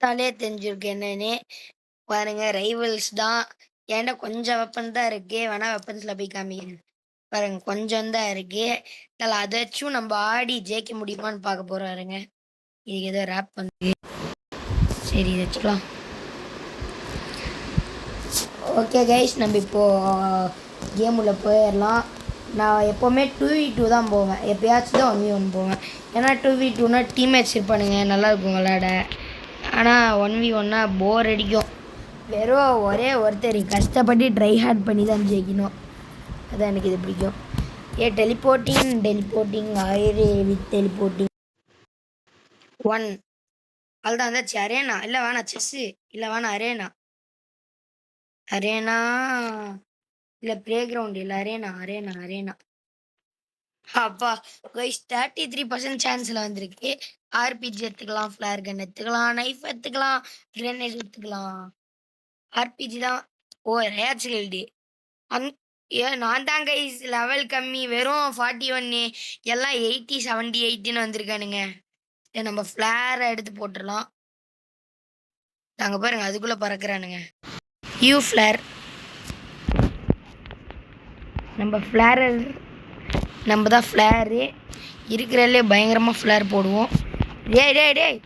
பார்த்தாலே தெரிஞ்சிருக்கு என்னன்னு. பாருங்க ரைவல்ஸ் தான். என்ட்ட கொஞ்சம் வெப்பன் தான் இருக்கு. வேணா வெப்பன்ஸ்ல போய் காமிக்கிறேன். பாருங்க கொஞ்சம் தான் இருக்கு. அதனால அத வச்சும் நம்ம ஆடி ஜெயிக்க முடியுமான்னு பார்க்க போறாருங்க. இதுக்கு ஏதோ ரேப் பண்ணு. சரி இத வச்சுக்கலாம். ஓகே கைஸ், நம்ம இப்போ கேம் உள்ள போயிடலாம். நான் எப்போவுமே 2v2 தான் போவேன். எப்பயாச்சும் தான் 1v1 போவேன். ஏன்னா 2v2னா டீம்மேட்ஸ் இருப்பானுங்க, நல்லாயிருக்கும் விளாட. ஆனால் 1v1னா போர் அடிக்கும். வெறும் ஒரே ஒருத்தர் கஷ்டப்பட்டு ட்ரை ஹார்ட் பண்ணி தான் ஜெயிக்கணும். அதான் எனக்கு இது பிடிக்கும். டெலிபோர்ட்டிங் ஆயிரு வித் டெலிபோர்ட்டிங் 1 அதுதான் வந்தாச்சு. அரேனா இல்லை வேணாம், செஸ்ஸு இல்லை வேணாம், அரேனா இல்லை ப்ளே கிரவுண்ட் இல்லை, அரேனா. அப்பா கைஸ் 33% சான்ஸில் வந்திருக்கு. ஆர்பிஜி எடுத்துக்கலாம், ஃப்ளேர் கன் எடுத்துக்கலாம், நைஃப் எடுத்துக்கலாம், கிரெனேட் எடுத்துக்கலாம். ஆர்பிஜி தான். ஓ ரேச்சுகல்டி நான் தான் கைஸ் லெவல் கம்மி, வெறும் 41. எல்லாம் 80 78ன்னு வந்திருக்கானுங்க. நம்ம ஃப்ளேரை எடுத்து போட்டுடலாம். நாங்க பாருங்க அதுக்குள்ள பறக்குறானுங்க. ஃப்ளேர் நம்ம தான் ஃப்ளேரு இருக்கிறதுலே பயங்கரமாக ஃப்ளேர் போடுவோம். டேய்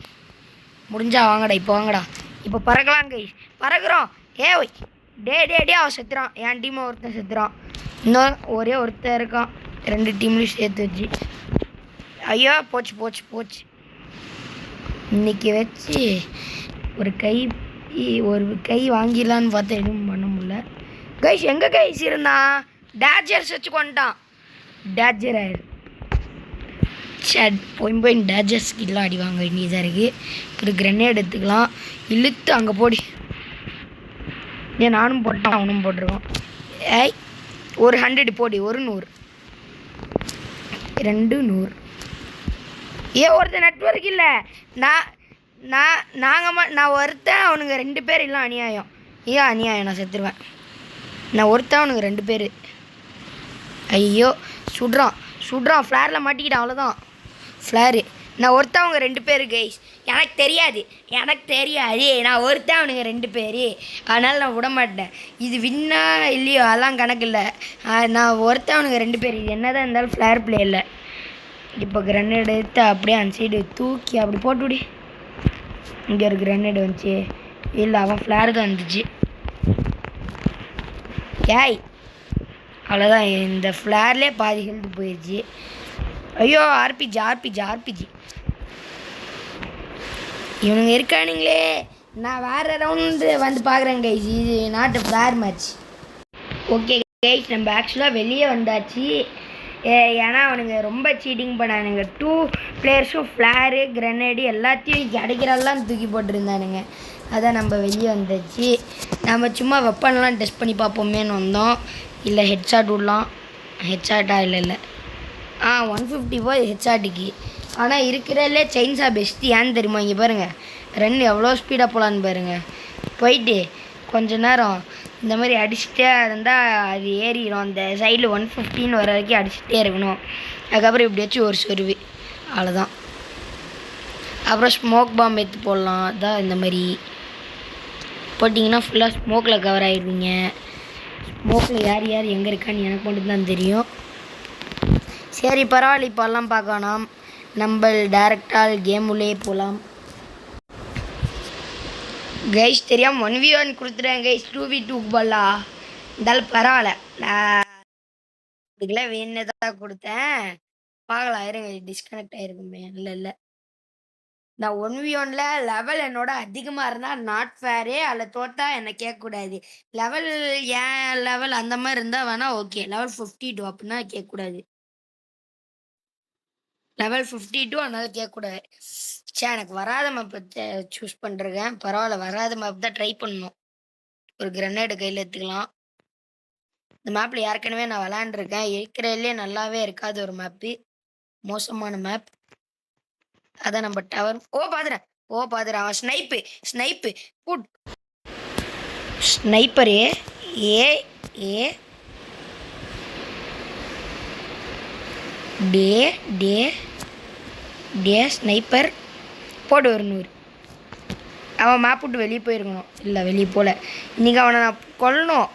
முடிஞ்சா வாங்கடா, இப்போ வாங்கடா, இப்போ பறக்கலாம் கைஸ், பறக்குறோம். ஒய் டே அவன் செத்துறான். என் டீமை ஒருத்தன் செத்துறான். இன்னும் ஒரே ஒருத்தன் இருக்கான் 2 டீம்லையும் சேர்த்து வச்சு. ஐயோ போச்சு. இன்னைக்கு வச்சு ஒரு கை வாங்கிடலான்னு பார்த்தா எதுவும் பண்ண முடியல கைஸ். எங்கே கைஸ் இருந்தான்? டேஜர்ஸ் வச்சு கொண்டான். டேஜர் ஆயிரு போய் டேஜர்ஸ் கிட்டலாம் அடி வாங்க வேண்டியதாக இருக்குது. ஒரு கிரெனேட் எடுத்துக்கலாம், இழுத்து அங்கே போடி. நானும் போட்டேன், அவனும் போட்டிருக்கான். ஒரு 100 போடி, ஒரு 100 2 100. ஒருத்தர் நெட்வொர்க் இல்லை. நான் ஒருத்தன், அவனுங்க 2 பேர் இல்லை. அநியாயம். அநியாயம், நான் செத்துருவேன். நான் ஒருத்தன், அவனுங்க 2 பேர். ஐயோ சுடுறான். ஃப்ளேரில் மாட்டிக்கிட்டான், அவ்வளோதான். ஃப்ளேரு நான் ஒருத்தன், அவங்க 2 பேர் கைஸ். எனக்கு தெரியாது. நான் ஒருத்தன், அவனுங்க 2 பேர். அதனால் நான் விட மாட்டேன். இது வின்னா இல்லையோ அதெல்லாம் கணக்கு இல்லை. நான் ஒருத்தன், அவனுங்க 2 பேர். இது என்ன தான் இருந்தாலும் ஃப்ளேர் பிளே இல்லை. இப்போ கிரனேட் எடுத்து அப்படியே அந்த சைடு தூக்கி அப்படி போட்டுவிடி. இங்கே ஒரு கிரனேட் வந்துச்சு. இல்லை அவன் ஃப்ளேர் தான் வந்துச்சு. அவ்வளோதான். இந்த ஃப்ளேர்லேயே பாதி ஹெல்த் போயிடுச்சு. ஐயோ ஆர்பிஜி இவனுங்க இருக்கானுங்களே. நான் வேறு ரவுண்டு வந்து பார்க்குறேன் கைஸ். இது நாட்டு ஃப்ளேர் மேட்ச். ஓகே கைஸ், நம்ம ஆக்சுவலாக வெளியே வந்தாச்சு. ஏன்னா அவனுங்க ரொம்ப சீட்டிங் பண்ணானுங்க. 2 பிளேயர்ஸும் ஃப்ளேரு கிரனேடு எல்லாத்தையும் கிடைக்கிறதெல்லாம் தூக்கி போட்டிருந்தானுங்க. அதான் நம்ம வெளியே வந்தாச்சு. நம்ம சும்மா வெப்பன்லாம் டெஸ்ட் பண்ணி பார்ப்போமேன்னு வந்தோம். இல்லை ஹெட்ஷாட் விடலாம். ஹெட்ஷாட்டா இல்லை 150 போய் ஹெட்ஷாட்டுக்கு. ஆனால் இருக்கிறதுலே செயின்ஸா பெஸ்ட்டு. ஏன்னு தெரியுமா? இங்கே பாருங்கள், ரன் எவ்வளோ ஸ்பீடாக போகலான்னு பாருங்கள். போயிட்டு கொஞ்ச நேரம் இந்த மாதிரி அடிச்சுட்டே இருந்தால் அது ஏறிடும். அந்த சைடில் 150 வர வரைக்கும் அடிச்சுட்டே இருக்கணும். அதுக்கப்புறம் எப்படியாச்சும் ஒரு சொருவி, அவ்வளோதான். அப்புறம் ஸ்மோக் பாம்பு எடுத்து போடலாம். அதான் இந்த மாதிரி போட்டிங்கன்னா ஃபுல்லாக ஸ்மோக்கில் கவர் ஆகிடுவீங்க. ஸ்மோக்கில் யார் எங்கே இருக்கான்னு எனக்கு மட்டும்தான் தெரியும். சரி பரவாயில்ல, இப்போல்லாம் பார்க்கலாம். நம்ம டேரெக்டாக கேம் உள்ளே போகலாம். கைஸ் தெரியாமல் 1v1 கொடுத்துட்டேன் கைஸ். 2v2 போடலா இருந்தாலும் பரவாயில்ல. நான் இதுக்கெல்லாம் வேணுதான் கொடுத்தேன். பார்க்கலாம் இருங்க, டிஸ்கனெக்ட் ஆகிருக்குமே. இல்லை நான் 1v1ல லெவல் என்னோட அதிகமாக இருந்தால் நாட் ஃபேரு. அதில் தோற்றா என்னை கேட்கக்கூடாது. லெவல் ஏன் லெவல் அந்த மாதிரி இருந்தால் வேணால் ஓகே. லெவல் 52 அப்படின்னா கேட்கக்கூடாது. லெவல் 52 அதனால கேட்கக்கூடாது. எனக்கு வராத மேப் சூஸ் பண்ணுறேன். பரவாயில்ல, வராத மேப் தான் ட்ரை பண்ணணும். ஒரு கிரனேடு கையில் எடுத்துக்கலாம். இந்த மேப்பில் ஏற்கனவே நான் விளாண்டுருக்கேன். இருக்கிறதுலே நல்லாவே இருக்காது ஒரு மேப்பு, மோசமான மேப். அதான் நம்ம டவர். பார்த்துறேன் அவன் ஸ்னைப்பு புட் ஸ்னைப்பரு. டே ஸ்னைப்பர் போடு ஒரு 100. அவன் மேப் விட்டு வெளியே போயிருக்கணும். இல்லை வெளியே போகல. இன்றைக்கி அவனை நான் கொல்லணும்.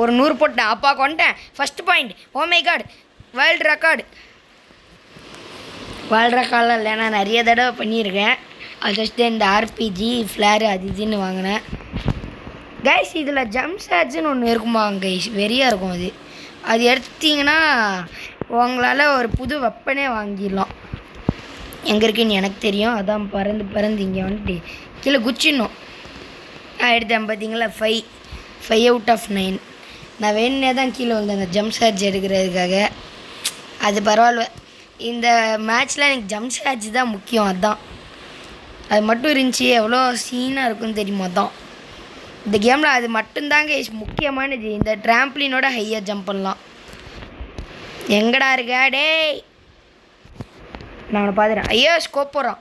ஒரு 100 போட்டேன். அப்பா கொண்டேன். First point. Oh my God, world record. World ரெக்கார்டில் இல்லை, நான் நிறைய தடவை பண்ணியிருக்கேன். அது ஃபஸ்ட்டு இந்த ஆர்பிஜி ஃப்ளேரு அது இதுன்னு வாங்கினேன். கைஸ் இதில் ஜம்ப் சார்ஜுன்னு ஒன்று இருக்குமா கைஸ், வெறியாக இருக்கும். அது எடுத்தீங்கன்னா உங்களால் ஒரு புது வெப்பனே வாங்கிடலாம். எங்கே இருக்குன்னு எனக்கு தெரியும். அதான் பறந்து இங்கே வந்துட்டு கீழே குச்சிடணும். நான் எடுத்தேன் பார்த்தீங்களா, 5 out of 9. நான் வேணுனே தான் கீழே வந்தேன் அந்த ஜம்ப் சார்ஜ் எடுக்கிறதுக்காக. அது பரவாயில்ல. இந்த மேட்ச்சில் எனக்கு ஜம்ப் சார்ஜ் தான் முக்கியம். அதுதான் அது மட்டும் இருந்துச்சு. எவ்வளோ சீனாக இருக்குன்னு தெரியுமா? தான் இந்த கேமில் அது மட்டும்தாங்க முக்கியமானது. இந்த ட்ராம்ப்ளினோட ஹையாக ஜம்ப் பண்ணலாம். எங்கடா இருக்க டேய்? நான் அவனை பார்த்துறேன். ஐயோ ஸ்கோப் போடுறான்.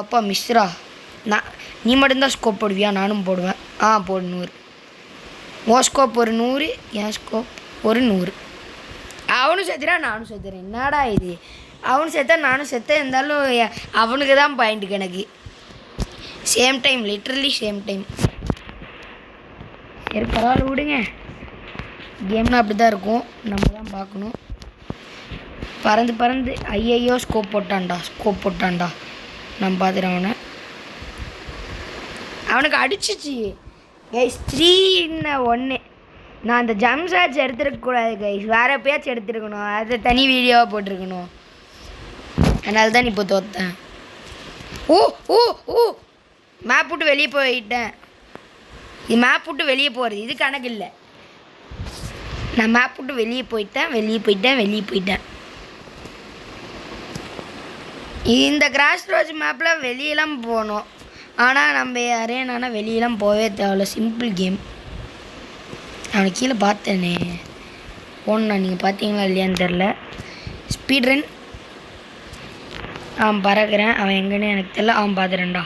அப்பா மிஸ்ரா, நீ மட்டும்தான் ஸ்கோப் போடுவியா? நானும் போடுவேன். போடு 100. ஓ ஸ்கோப் ஒரு 100, என் ஸ்கோப் ஒரு 100. அவனும் செத்துறான், நானும் செத்துறேன். என்னடா இது? அவனும் செத்தா நானும் செத்தேன். இருந்தாலும் அவனுக்கு தான் பாயிண்ட்டுக்கு எனக்கு. Same time, literally same time. சரி பரவாயில்ல விடுங்க. கேம்னா அப்படி தான் இருக்கும். நம்ம தான் பார்க்கணும். பறந்து ஐயையோ ஸ்கோப் போட்டான்டா. நான் பார்த்துறேன். அவனுக்கு அடிச்சிச்சு கைஸ். 3-1. நான் அந்த ஜம்ப் சார்ஜ் எடுத்துருக்கக்கூடாது கைஸ். வேறு எப்பயாச்சும் எடுத்துருக்கணும். அதை தனி வீடியோவாக போட்டிருக்கணும். அதனால தான் இப்போ தோற்றேன். ஓ மேப் விட்டு வெளியே போயிட்டேன். இது மேப் விட்டு வெளியே போகிறது இது கணக்கு இல்லை. நான் மேப் விட்டு வெளியே போயிட்டேன். இந்த கிராஸ் ரோஸ் மேப்பில் வெளியெல்லாம் போகணும். ஆனால் நம்ம அரேனானா வெளியெல்லாம் போகவே தேவையில்ல. Simple game. அவனை கீழே பார்த்தேனே போனா, நீங்கள் பார்த்தீங்களா இல்லையான்னு தெரில. Speed run. பறக்கிறேன். அவன் எங்கன்னு எனக்கு தெரியல. பார்த்துறேன்டா.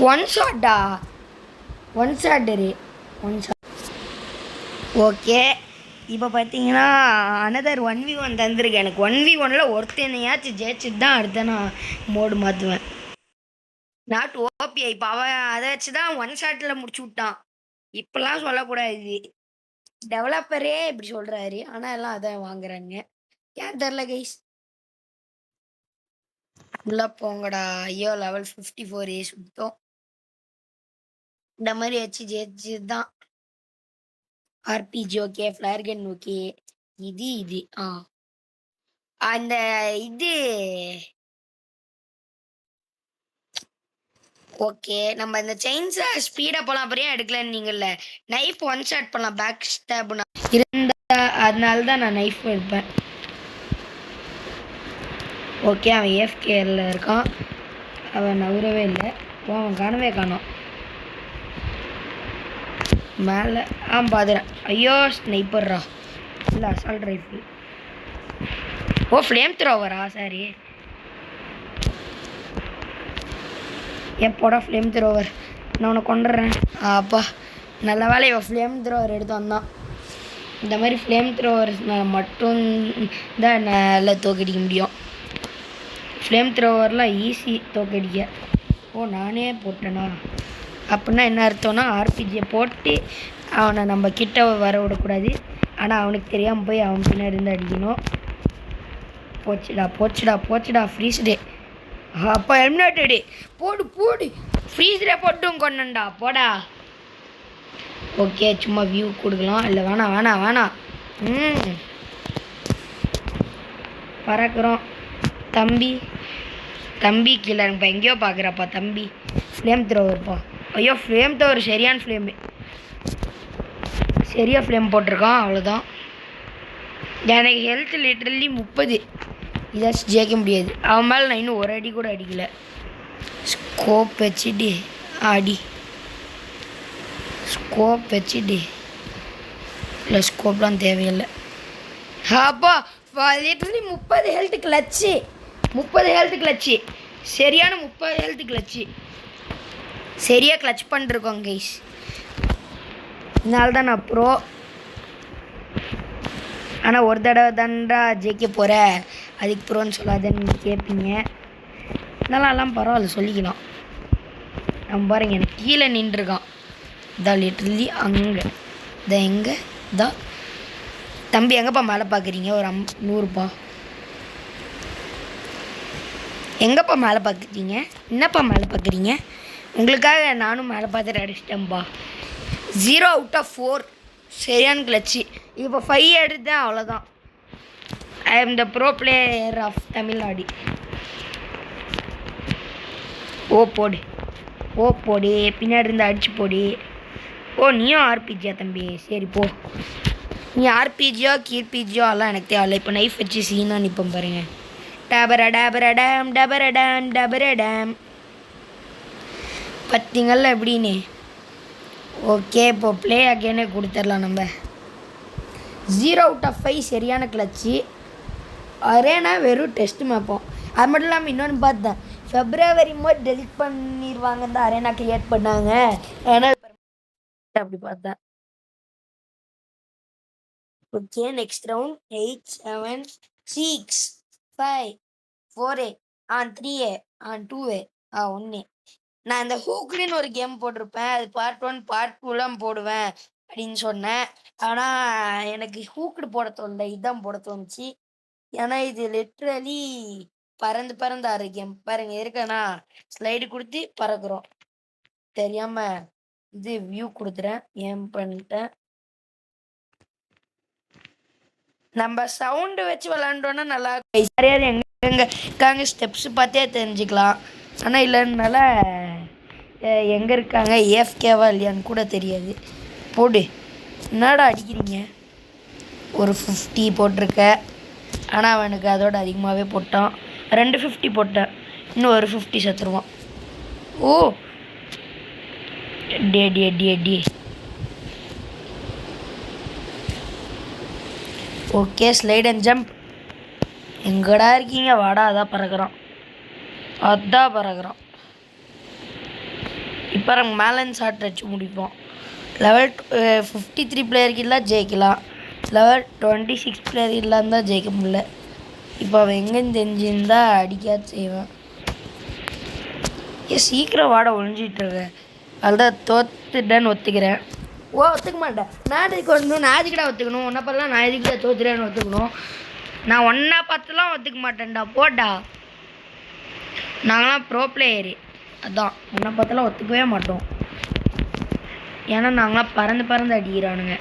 1 ஷாட்டா? 1 ஷாட். ஓகே, இப்போ பார்த்தீங்கன்னா அனதர் 1v1 தந்துருக்கு எனக்கு. 1v1ல் ஒருத்தனையாச்சும் ஜெயிச்சுட்டு தான் அடுத்த நான் மோடு மாற்றுவேன். Not OP. இப்போ அவன் அதை வச்சு தான் 1 ஷாட்டில் முடிச்சு விட்டான். இப்போல்லாம் சொல்லக்கூடாது. டெவலப்பரே இப்படி சொல்கிறாரு. ஆனால் எல்லாம் அதான் வாங்குறாங்க. ஏன் தெரில கைஸ். உள்ளே போங்கடா. ஐயோ லெவல் 54 சுத்தம். இந்த மாதிரி வச்சு ஜெயிச்சு தான். RPG okay, flare gun okay. இது அந்த இது ஓகே. நம்ம இந்த செயின்ஸை ஸ்பீடாக போகலாம். அப்படியே எடுக்கலன்னு நீங்கள்ல. நைஃப் 1 ஷாட் பண்ணலாம். பேக் ஸ்டாப்னா இருந்தா அதனால தான் நான் நைஃப் எடுப்பேன். ஓகே, அவன் ஏஎஃப்கேல இருக்கான். அவன் நவுறவே இல்லை. அவன் காணோம். மேலே பார்த்துறேன். ஐயோ ஸ்னைப்பர்ரா, இல்லை அசால்ட் ரைஃபிள். ஃப்ளேம் த்ரோவரா? சரி, எப்போடா ஃப்ளேம் த்ரோவர்? நான் உன்னை கொண்டுறேன். அப்பா நல்ல வேலை இவன் ஃப்ளேம் த்ரோவர் எடுத்து வந்தான். இந்த மாதிரி ஃப்ளேம் த்ரோவர்ஸ் மட்டும் தான் நல்லா தோக்கடிக்க முடியும். ஃப்ளேம் த்ரோவர்லாம் ஈஸி தோக்கடிக்க. நானே போட்டேனா? அப்படின்னா என்ன அர்த்தம்னா, ஆர்பிஜியை போட்டு அவனை நம்ம கிட்ட வர விடக்கூடாது. ஆனால் அவனுக்கு தெரியாமல் போய் அவன் பின்னாடி இருந்து அடிக்கணும். போச்சுடா ஃப்ரீஸ் டே. அப்போ எலிமினேட்டடு. போடு ஃப்ரீஸ் டே போட்டும் கொண்டா. போடா. ஓகே, சும்மா வியூ கொடுக்கலாம். இல்லை வேணாம். பறக்கிறோம். தம்பி கீழே இப்போ எங்கேயோ பார்க்குறப்பா. தம்பி ஃப்ளேம் த்ரோவர்ப்பா. ஐயோ ஃப்ளேம் த்ரோவர் சரியான ஃப்ளேமு. சரியாக ஃப்ளேம் போட்டிருக்கான். அவ்வளோதான். எனக்கு ஹெல்த் லிட்ரலி 30. இதாச்சும் ஜெயிக்க முடியாது. அவன் மேலே நான் இன்னும் ஒரு அடி கூட அடிக்கலை. ஸ்கோப் வச்சுட்டு இல்லை, ஸ்கோப்லாம் தேவையில்லை. அப்பா லிட்ரலி 30 ஹெல்த் கிளச்சு. சரியான 30 ஹெல்த் கிளச்சு. சரியாக கிளச் பண்ணிருக்கோங்க கைஸ். இதனால தான் நான் ப்ரோ. ஆனால் ஒரு தடவை தான்டா ஜெயிக்க போகிற, அதுக்கு ப்ரோன்னு சொல்லாதன்னு கேட்பீங்க. இதெல்லாம் பரவாயில்ல சொல்லிக்கலாம். நம்ம பாருங்க எனக்கு கீழே நின்றுருக்கான். இதான் லிட்டர்லி அங்கே இதான் எங்கே இதான் தம்பி எங்கேப்பா மேலே பார்க்குறீங்க? ஒரு 100பா. எங்கேப்பா மேலே பார்க்குறீங்க? என்னப்பா மேலே பார்க்குறீங்க? உங்களுக்காக நானும் மேலே பார்த்துட்டு அடிச்சிட்டேன்ப்பா. 0 out of 4 சரியான கிளச்சு. இப்போ 5 எடுத்தேன், அவ்வளோதான். I am the pro player of Tamil Nadu. Oh போடு பின்னாடி இருந்து அடிச்சு போடு. ஓ நீயும் ஆர்பிஜியா தம்பி? சரி போ. நீ ஆர்பிஜியோ கீர்பிஜியோ எல்லாம் எனக்கு தேவையில்ல. இப்போ நைஃப் வச்சு சீனா நிற்போம் பாருங்க. டபரடாம் பார்த்தீங்கள்ல எப்படின்னு. ஓகே இப்போ ப்ளே அகேனே கொடுத்துடலாம் நம்ம. 0 out of 5 சரியான கிளச்சு. அரேனா வெறும் டெஸ்ட் மேப்போம். அது மட்டும் இல்லாமல் இன்னொன்று பார்த்தேன், February மோட் டெலிட் பண்ணிடுவாங்க தான் அரேனா கிரியேட் பண்ணாங்க. ஏன்னா அப்படி பார்த்தேன். Okay next round 8 7 6 5 4 3 2 1. நான் இந்த ஹூக்லின்னு ஒரு கேம் போட்டிருப்பேன். அது பார்ட் 1 பார்ட் 2லாம் போடுவேன் அப்படின்னு சொன்னேன். ஆனால் எனக்கு ஹூக்குடு போட தோணல, இதுதான் போட தோணுச்சு. ஏன்னா இது லிட்ரலி பறந்து ஆறு கேம் பாருங்க. இருக்கேன்னா ஸ்லைடு கொடுத்து பறக்குறோம். தெரியாம இது வியூ கொடுத்துறேன், ஏம் பண்ணிட்டேன். நம்ம சவுண்டு வச்சு விளாண்டோன்னா நல்லா யார் எங்கே இருக்காங்க ஸ்டெப்ஸ் பார்த்தே தெரிஞ்சுக்கலாம். ஆனால் இல்லைனால எங்கே இருக்காங்க ஏஎஃப்கேவா இல்லையான்னு கூட தெரியாது. போடு, என்னடா அடிக்கிறீங்க? ஒரு 50 போட்டிருக்க. ஆனால் அவனுக்கு அதோட அதிகமாகவே போட்டான். 250 போட்டேன், இன்னும் ஒரு 50 செத்துருவான். ஓ டி ஓகே ஸ்லைட் அண்ட் ஜம்ப். எங்கடா இருக்கீங்க? வாடா, அதான் பறக்குறான். இப்போ நம்ம மேலன் ஷாட் வச்சு முடிப்போம். லெவல் 53 பிளேயருக்கு இல்லை ஜெயிக்கலாம். லெவல் 26 பிளேயர் இல்லாமல் தான் ஜெயிக்க முடியல. இப்போ அவன் எங்கேன்னு தெரிஞ்சிருந்தா அடிக்காது செய்வான். சீக்கிரம் வாட ஒழிஞ்சிட்ருக்க. அதுதான் தோத்துட்டேன்னு ஒத்துக்கிறேன். ஒத்துக்க மாட்டேன். நான் எதுக்கு வரணும்? நான் எதுக்கிட்ட ஒத்துக்கணும்? ஒன்றை பார்த்தலாம் நான் எதுக்கிட்ட தோத்துறேன்னு ஒத்துக்கணும்? நான் ஒன்றா பார்த்துலாம் ஒத்துக்க மாட்டேன்டா. போட்டா நாங்களாம் ப்ரோ பிளேயரு, அதான் ஒன்றை பார்த்தலாம் ஒத்துக்கவே மாட்டோம். ஏன்னா நாங்களாம் பறந்து அடிக்கிறானுங்க.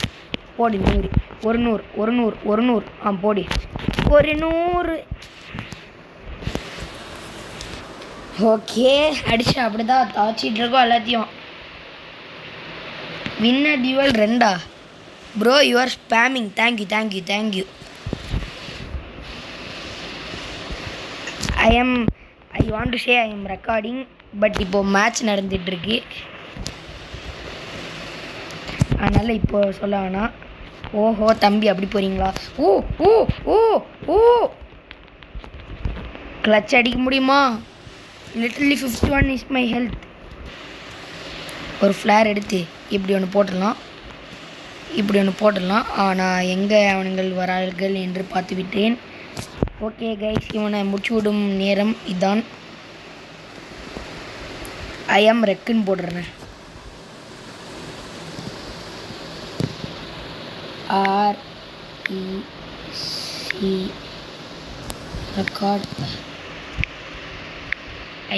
போடி 100 100 போடி 100. ஓகே அடிச்சு அப்படிதான் தாச்சிட்டு இருக்கோம் எல்லாத்தையும். Winner duel 2 bro you're spamming. Thank you. I want to say I'm recording. But இப்போது மேட்ச் நடந்துகிட்ருக்கு, அதனால் இப்போ சொல்ல வேணாம். ஓஹோ தம்பி அப்படி போகிறீங்களா? ஓ கிளச் அடிக்க முடியுமா? Literally 51 is my health. ஒரு ஃப்ளேர் எடுத்து இப்படி ஒன்று போட்டுடலாம். ஆனால் எங்கே அவனுங்கள் வரார்கள் என்று பார்த்து விட்டேன். ஓகே கைஸ், இவனை முடிச்சு விடும் நேரம் இதான். ஐ எம் ரெக்குன்னு போடுறேன். REC record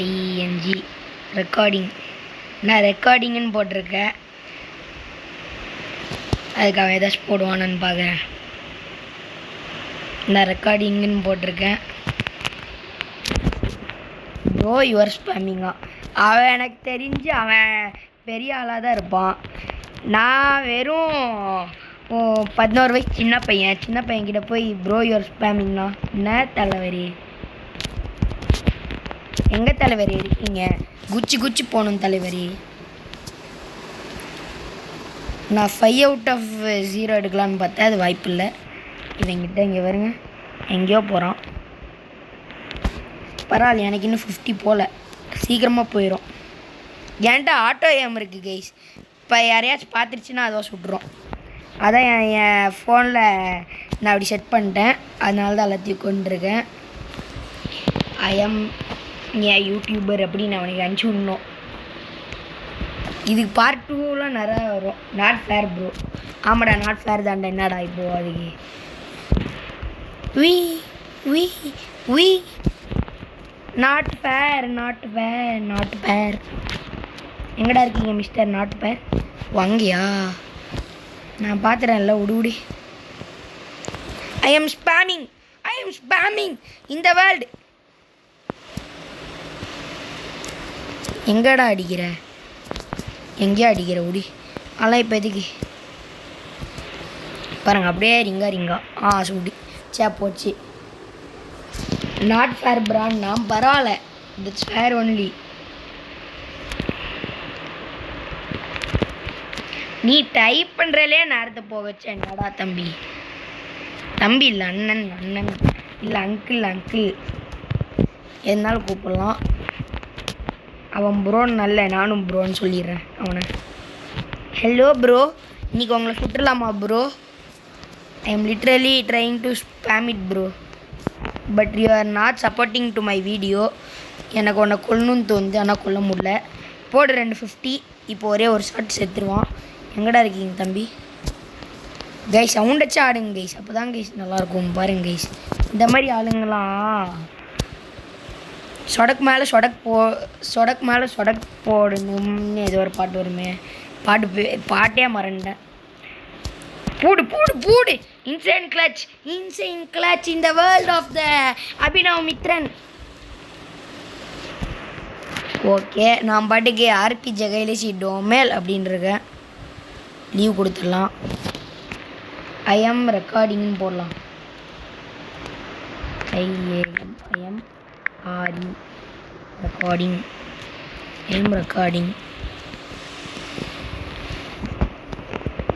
ING recording. நான் ரெக்கார்டிங்குன்னு போட்டிருக்கேன். அதுக்கு அவன் ஏதாச்சும் போடுவானு பார்க்குறேன். நான் ரெக்கார்டிங்குன்னு போட்டிருக்கேன். ப்ரோ யுவர் ஸ்பேமிங்கா? அவன் எனக்கு தெரிஞ்சு அவன் பெரிய ஆளாக தான் இருப்பான். நான் வெறும் 11 வயசு சின்ன பையன்கிட்ட போய் ப்ரோ யுவர் ஸ்பேமிங்னா என்ன தலைவரி? எங்கே தலைவரி இருக்கீங்க? குச்சி போகணும் தலைவரி. நான் 5 out of 0 எடுக்கலான்னு பார்த்தேன், அது வாய்ப்பு இல்லை. இவங்கிட்ட இங்கே வருங்க, எங்கேயோ போகிறான். பரவாயில்ல, எனக்கு இன்னும் 50 போகல, சீக்கிரமாக போயிடும். என்கிட்ட ஆட்டோ ஏம் இருக்குது கைஸ். இப்போ யாரையாச்சும் பார்த்துருச்சுன்னா அதுவாக சுட்டுரும். அதான் என் ஃபோனில் நான் அப்படி செட் பண்ணிட்டேன், அதனால தான் எல்லாத்தையும் கொண்டிருக்கேன். ஐ எம் ஏன் யூடியூபர் அப்படின்னு அவனுக்கு அனுப்பிச்சி விடணும். இதுக்கு பார்ட் 2லாம் நிறையா வரும். Not fair bro. ஆமாடா நாட் ஃபேர் தான்டா. என்னடா இப்போ அதுக்கு வி வி வி not fair not fair not fair. எங்கடா இருக்கீங்க மிஸ்டர் நாட் ஃபேர்? வாங்கியா நான் பார்த்துறேன்ல உடுடி. ஐ எம் ஸ்பேமிங் இந்த வேர்ல்டு. எங்கடா அடிக்கிற? எங்கேயா அடிக்கிற உடி? அதெல்லாம் இப்போ எதுக்கு பாருங்க அப்படியே ரிங்கா சுடி சே போச்சு. நாட் ஃபேர் பிராண்ட் நாம் பரவாயில்ல. It's fair only. நீ டைப் பண்ணுறலே நேரத்தை போக வச்ச என்னடா தம்பி இல்லை அண்ணன் இல்லை அங்கிள் எதனாலும் கூப்பிடலாம். அவன் ப்ரோன்னு நல்ல நானும் ப்ரோன்னு சொல்லிடுறேன் அவனை. ஹலோ ப்ரோ, இன்றைக்கி உங்களை சுற்றலாமா bro? I am literally trying to spam it bro, but you are not supporting to my video. எனக்கு உன்னை கொல்லணும்னு தோணுது, ஆனால் கொல்ல முடியல. போடு 250. இப்போ ஒரே ஒரு ஷாட் செத்துருவான். எங்கடா இருக்கீங்க தம்பி? கைஸ் சவுண்ட் வச்சு ஆடுங்க கைஸ், அப்போ தான் கைஸ் நல்லாயிருக்கும். பாருங்க கைஸ் இந்த மாதிரி ஆளுங்களாம் சொடக்கு மேலே சொடக் போடணும்னு ஏதோ ஒரு பாட்டு வருமே. பாட்டே மறந்துட்டேன். பூடு insane clutch in the world of the Abhinav Mithran. Okay நான் பாட்டுக்கு ஆர்பி ஜெகலேஷி டோமேல் அப்படின்ருக்கேன். லீவ் கொடுத்துடலாம். ஐ எம் ரெக்கார்டிங்னு போடலாம். ஐஎம் ரெக்கார்டிங்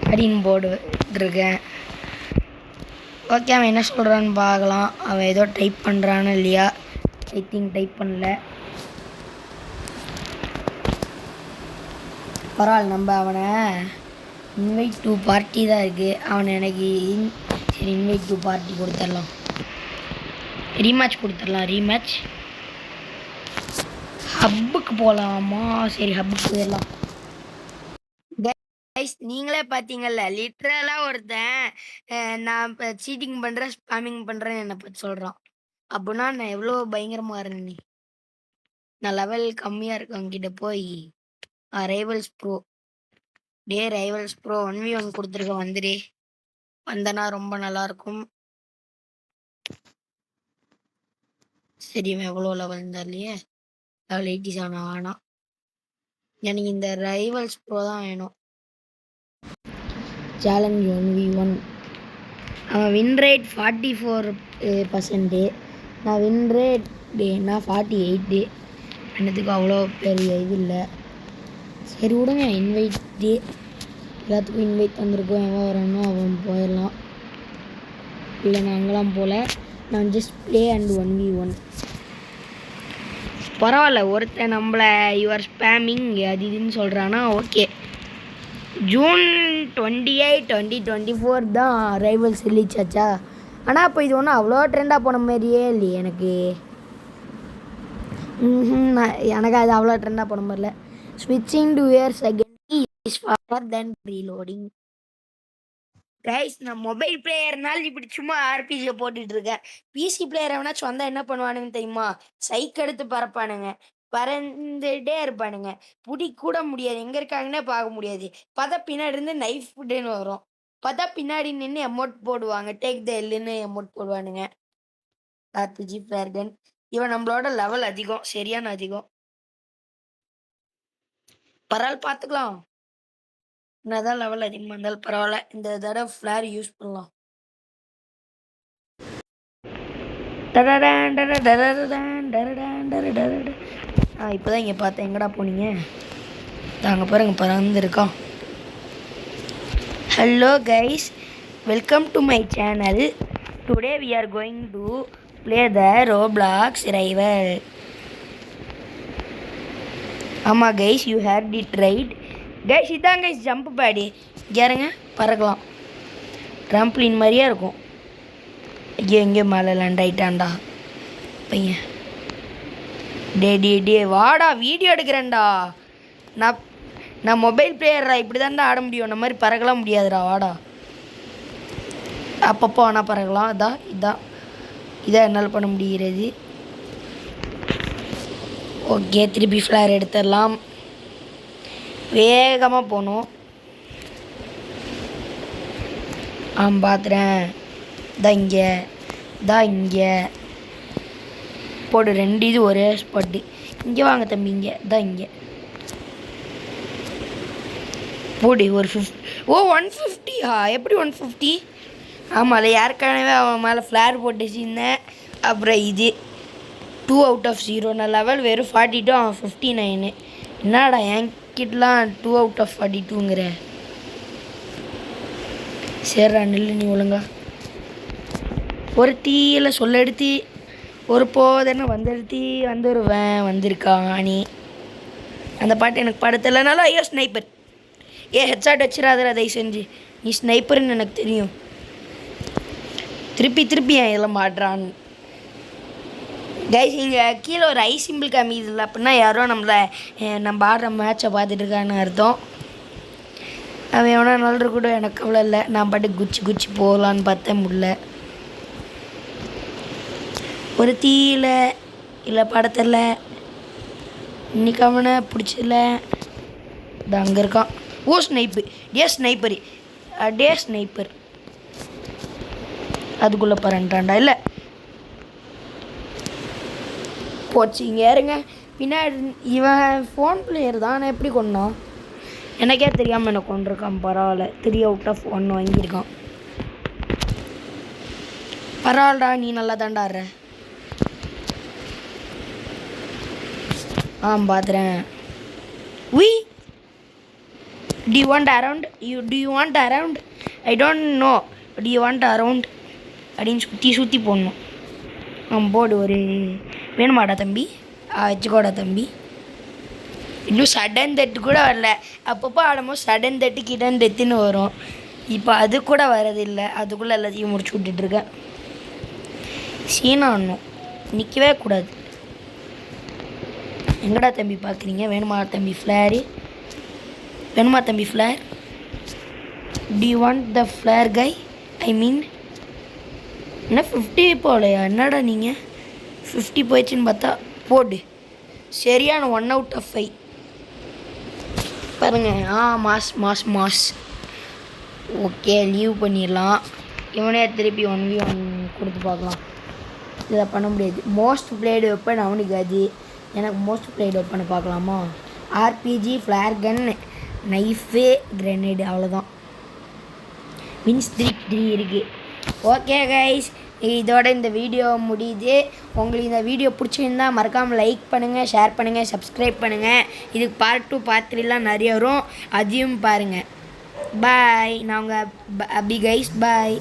அப்படின்னு போட்டுருக்கேன். ஓகே அவன் என்ன சொல்கிறான்னு பார்க்கலாம். அவன் ஏதோ டைப் பண்ணுறான்னு இல்லையா? ஐ திங்க் டைப் பண்ணல. பரவாயில்ல, நம்ம அவனை இன்வைட் டு பார்ட்டி தான் இருக்குது. அவனை எனக்கு சரி இன்வைட் டு பார்ட்டி கொடுத்துடலாம். ரீமேட்ச் ரீமேட்ச் ஹப்புக்கு போகலாமா? சரி ஹப்புக்கு போயிடலாம். கைஸ் நீங்களே பார்த்தீங்கல்ல, லிட்ரலாக ஒருத்தன் நான் இப்போ சீட்டிங் பண்ணுறேன் ஸ்பாமிங் பண்ணுறேன்னு என்னை பற்றி சொல்கிறான். அப்படின்னா நான் எவ்வளோ பயங்கரமாக இருந்தேன். நான் லெவல் கம்மியாக இருக்கவங்கிட்ட போய் ரைவல்ஸ் ப்ரோ 1v1 கொடுத்துருக்க வந்துடு. வந்தனா ரொம்ப நல்லாயிருக்கும். சரி இவன் எவ்வளோ லெவல் இருந்தா இல்லையே, லெவல் 87 வேணாம். எனக்கு இந்த ரைவல்ஸ் ப்ரோ தான் வேணும். Challenge 1v1. அவன் வின் ரேட் 44%. நான் வின் ரேட் நான் 48. என்னத்துக்கு அவ்வளோ பெரிய இது இல்லை. சரி விடுங்க, இன்வைட்டு எல்லாத்துக்கும் இன்வைட் வந்திருக்கோம். எவன் வரணுமோ அவன் போயிடலாம். இல்லை நான் அங்கெல்லாம் போகல, நான் ஜஸ்ட் ப்ளே அண்ட் 1v1. பரவாயில்ல, ஒருத்தன் நம்மளை யுவர் ஸ்பேமிங் அது இதுன்னு சொல்கிறான்னா ஓகே. ஜூன் 28, 2024 தான் ரைவல்ஸ் ரிலீஸ் ஆச்சா. ஆனால் இப்போ இது ஒன்றும் அவ்வளோ ட்ரெண்டாக போன மாதிரியே இல்லையே எனக்கு. எனக்கு அது அவ்வளோ ட்ரெண்டாக போன மாதிரி இல்லை. ஸ்விட்சிங் to year second is faster than reloading. Guys நான் மொபைல் பிளேயர்னால இப்படி சும்மா ஆர்பிஜியை போட்டுட்டு இருக்கேன். பிசி பிளேயர் எவனாச்சும் வந்தால் என்ன பண்ணுவானுங்க தெரியுமா? சைக் எடுத்து பறப்பானுங்க, பறந்துட்டே இருப்பானுங்க. புடி கூட முடியாது, எங்கே இருக்காங்கன்னே பார்க்க முடியாது. பார்த்தா பின்னாடி இருந்து நைஃப் ஃபுட்டுன்னு வரும். பார்த்தா பின்னாடி நின்று எமௌண்ட் போடுவாங்க, டேக் த எல்லுன்னு எமௌண்ட் போடுவானுங்க. RPG player gun. இவன் நம்மளோட லெவல் அதிகம், சரியான அதிகம். பரவாயில்ல பார்த்துக்கலாம். என்னதான் லெவல் அதிகமாக இருந்தாலும் பரவாயில்ல. இந்த தடவை ஃப்ளேர் யூஸ் பண்ணலாம். இப்போதான் இங்கே பார்த்தேன். எங்கடா போனீங்க? அங்கே பாருங்க பறந்துருக்கான். Hello guys, welcome to my channel. Today we are going to play the Roblox rival. ஆமாம் guys, you hate it right guys. இதான் கைஸ் ஜம்ப் பேடு. இறங்க பறக்கலாம். ட்ரம்ப்ளின் மாதிரியே இருக்கும். ஐயோ எங்கேயோ மேலே லேண்ட் ஆகிட்டான்டா பையன். டே வாடா வீடியோ எடுக்கிறேன்டா. நான் நான் மொபைல் பிளேயர்டா, இப்படி தான்டா ஆட முடியும். இந்த மாதிரி பறக்கலாம் முடியாதுடா. வாடா அப்பப்போ ஆனால் பறக்கலாம். இதான் என்னால் பண்ண முடிகிறது. ஓகே திருப்பி ஃப்ளேர் எடுத்துடலாம். வேகமாக போகணும். பார்த்துறேன். இங்கே போடு 2 இது ஒரே ஸ்பாட்டு. இங்கே வாங்க தம்பி. இங்கே போடு ஒரு 150. எப்படி 150? ஆமாம் யாருக்கானவே அவன் மேலே ஃப்ளேர் போட்டுச்சிருந்தேன். அப்புறம் இது 2 out of 0. நான் லெவல் வெறும் 42, அவன் 59. என்னடா என்கிட்டலாம் 2 out of 42ங்கிற. சரிடா நில்லு நீ ஒழுங்கா. ஒரு தீயில சொல்ல எடுத்து ஒரு போதன்னு வந்துருவேன் வந்திருக்கான் நீ. அந்த பாட்டு எனக்கு பாடத்தில்லைனாலும் ஐயோ ஸ்னைப்பர். ஹெட்ஷாட் வச்சிடாதடா தயவு செஞ்சு. நீ ஸ்னைப்பர்னு எனக்கு தெரியும். திருப்பி என் இதெல்லாம் மாட்டுறான். கைஸ் இங்கே கீழே ஒரு ஐ சிம்பிள் காமிக்குதுல்ல, அப்படின்னா யாரோ நம்ம ஆடுற மேட்சை பார்த்துட்டு இருக்கான்னு அர்த்தம். அவன் எவனா நல்ல கூட எனக்கு அவ்வளோ இல்லை. நான் பாட்டு குச்சி போகலான்னு பார்த்தேன், முடியல. ஒரு தீயில இல்லை படத்தில் இன்னைக்கு அவனை பிடிச்சதில்ல. இது அங்கே இருக்கான். ஸ்னைப்பர் அதுக்குள்ளே பரண்டாண்டா இல்லை போச்சு. இங்கே இருங்க பின்னாடி. இவன் ஃபோன் பிளேயர் தான். நான் எப்படி கொண்டான் எனக்கே தெரியாமல் எனக்கு கொண்டிருக்கான். பரவாயில்ல 3 out of 1 வாங்கியிருக்கான். பரவாயில்லடா நீ நல்லா தாண்டாடுற. பார்த்துறேன். Do you want around? I don't know. Do you want around? அப்படின்னு சுற்றி போடணும். போடு ஒரு வேணுமாடா தம்பி? வச்சுக்கோடா தம்பி. இன்னும் சடன் தட்டு கூட வரல. அப்பப்போ ஆடும்போது சடன் தட்டு கிடன் டெத்துன்னு வரும். இப்போ அது கூட வரதில்லை. அதுக்குள்ளே எல்லாத்தையும் முடிச்சு விட்டுட்ருக்கேன். சீனா ஆடணும், நிற்கவே கூடாது. எங்கடா தம்பி பார்க்குறீங்க? வேணுமா தம்பி Flair? Do you want the flare guy? என்ன 50 போகலையா? என்னடா நீங்கள் 50 போயிடுச்சுன்னு பார்த்தா போடு. சரியான 1 out of 5 பாருங்க. மாஸ். ஓகே லீவ் பண்ணிடலாம். இவனே திருப்பி 1v1 கொடுத்து பார்க்கலாம். இதை பண்ண முடியாது. மோஸ்ட் பிளேடு வெப்பன் அவனுக்கு அது. எனக்கு மோஸ்ட் பிளேடு வெப்பனை பார்க்கலாமா? ஆர்பிஜி, ஃப்ளேர் கன், நைஃபு, கிரெனேடு, அவ்வளோதான். மீன்ஸ் 3 இருக்குது. ஓகே கைஸ், இதோட இந்த வீடியோ முடியுது. உங்களுக்கு இந்த வீடியோ பிடிச்சிருந்தா மறக்காமல் லைக் பண்ணுங்கள், ஷேர் பண்ணுங்கள், சப்ஸ்கிரைப் பண்ணுங்கள். இதுக்கு பார்ட் 2 பார்ட் 3லாம் நிறைய வரும், அதையும் பாருங்கள். பாய். நான் உங்கள் அபி கைஸ். பாய்.